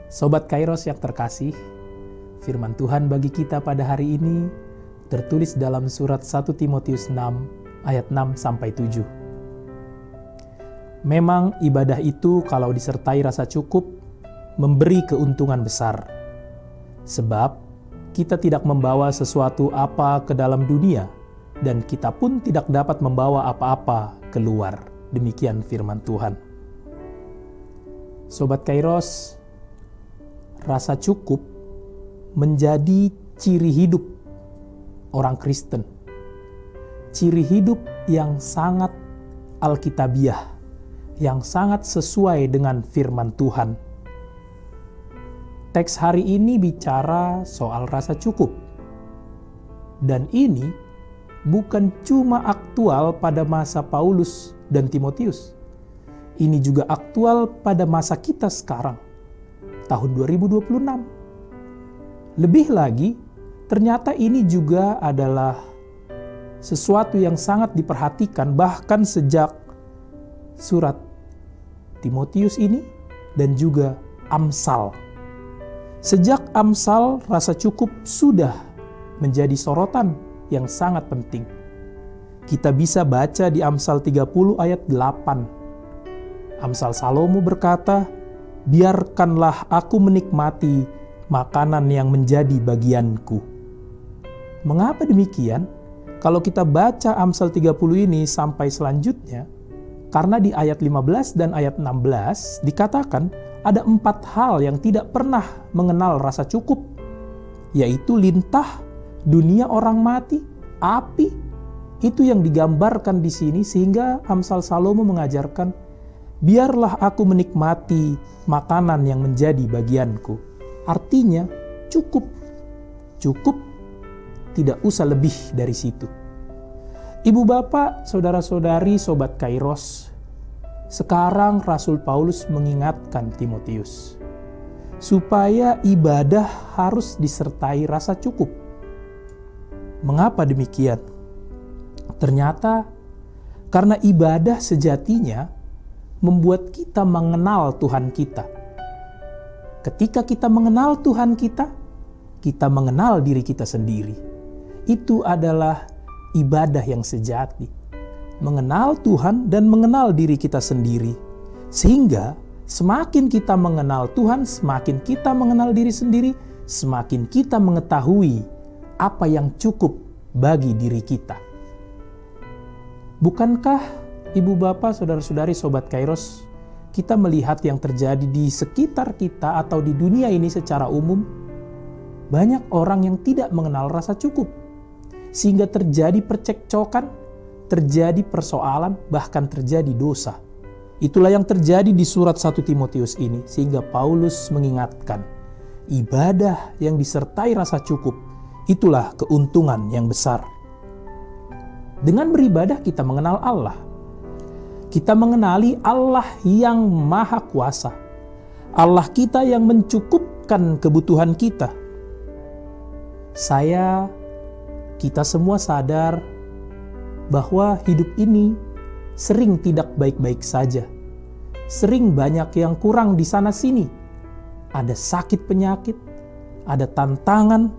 Sobat Kairos yang terkasih, firman Tuhan bagi kita pada hari ini tertulis dalam surat 1 Timotius 6 ayat 6-7. Memang ibadah itu kalau disertai rasa cukup memberi keuntungan besar. Sebab kita tidak membawa sesuatu apa ke dalam dunia dan kita pun tidak dapat membawa apa-apa keluar. Demikian firman Tuhan. Sobat Kairos, rasa cukup menjadi ciri hidup orang Kristen. Ciri hidup yang sangat alkitabiah, yang sangat sesuai dengan firman Tuhan. Teks hari ini bicara soal rasa cukup. Dan ini bukan cuma aktual pada masa Paulus dan Timotius. Ini juga aktual pada masa kita sekarang, tahun 2026. Lebih lagi, ternyata ini juga adalah sesuatu yang sangat diperhatikan bahkan sejak surat Timotius ini dan juga Amsal. Sejak Amsal, rasa cukup sudah menjadi sorotan yang sangat penting. Kita bisa baca di Amsal 30 ayat 8. Amsal Salomo berkata, "Biarkanlah aku menikmati makanan yang menjadi bagianku." Mengapa demikian? Kalau kita baca Amsal 30 ini sampai selanjutnya, karena di ayat 15 dan ayat 16 dikatakan ada 4 hal yang tidak pernah mengenal rasa cukup, yaitu lintah, dunia orang mati, api. Itu yang digambarkan di sini sehingga Amsal Salomo mengajarkan, "Biarlah aku menikmati makanan yang menjadi bagianku." Artinya cukup. Cukup, tidak usah lebih dari situ. Ibu bapak, saudara-saudari, sobat Kairos, sekarang Rasul Paulus mengingatkan Timotius supaya ibadah harus disertai rasa cukup. Mengapa demikian? Ternyata karena ibadah sejatinya membuat kita mengenal Tuhan kita. Ketika kita mengenal Tuhan kita mengenal diri kita sendiri. Itu adalah ibadah yang sejati. Mengenal Tuhan dan mengenal diri kita sendiri. Sehingga semakin kita mengenal Tuhan, semakin kita mengenal diri sendiri, semakin kita mengetahui apa yang cukup bagi diri kita. Bukankah ibu bapak, saudara-saudari, sobat Kairos, kita melihat yang terjadi di sekitar kita atau di dunia ini secara umum? Banyak orang yang tidak mengenal rasa cukup. Sehingga terjadi percekcokan, terjadi persoalan, bahkan terjadi dosa. Itulah yang terjadi di surat 1 Timotius ini, sehingga Paulus mengingatkan, ibadah yang disertai rasa cukup, itulah keuntungan yang besar. Dengan beribadah kita mengenal Allah. Kita mengenali Allah yang Maha Kuasa. Allah kita yang mencukupkan kebutuhan kita. Kita semua sadar bahwa hidup ini sering tidak baik-baik saja. Sering banyak yang kurang di sana-sini. Ada sakit penyakit, ada tantangan,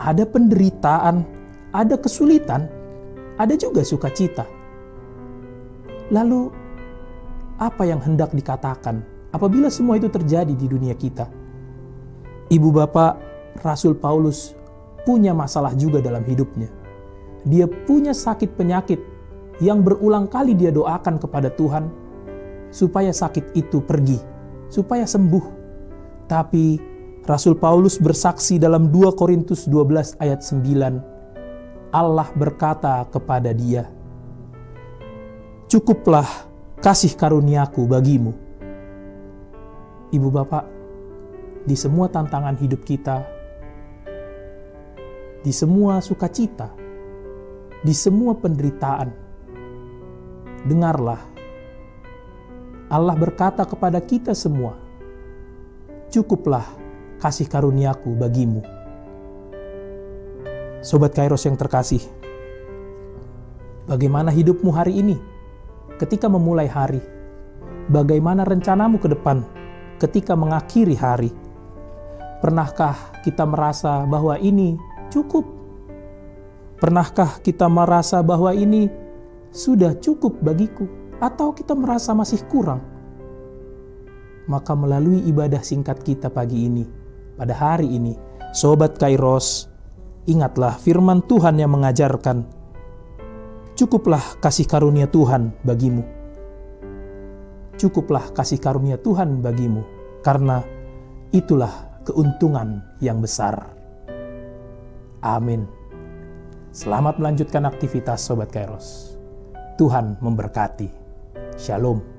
ada penderitaan, ada kesulitan, ada juga sukacita. Lalu, apa yang hendak dikatakan apabila semua itu terjadi di dunia kita? Ibu bapak, Rasul Paulus punya masalah juga dalam hidupnya. Dia punya sakit penyakit yang berulang kali dia doakan kepada Tuhan supaya sakit itu pergi, supaya sembuh. Tapi Rasul Paulus bersaksi dalam 2 Korintus 12 ayat 9, Allah berkata kepada dia, "Cukuplah kasih karuniaku bagimu." Ibu bapak, di semua tantangan hidup kita, di semua sukacita, di semua penderitaan, dengarlah, Allah berkata kepada kita semua, "Cukuplah kasih karuniaku bagimu." Sobat Kairos yang terkasih, bagaimana hidupmu hari ini? Ketika memulai hari, bagaimana rencanamu ke depan ketika mengakhiri hari? Pernahkah kita merasa bahwa ini cukup? Pernahkah kita merasa bahwa ini sudah cukup bagiku? Atau kita merasa masih kurang? Maka melalui ibadah singkat kita pagi ini, pada hari ini, Sobat Kairos, ingatlah firman Tuhan yang mengajarkan, cukuplah kasih karunia Tuhan bagimu. Cukuplah kasih karunia Tuhan bagimu, karena itulah keuntungan yang besar. Amin. Selamat melanjutkan aktivitas Sobat Kairos. Tuhan memberkati. Shalom.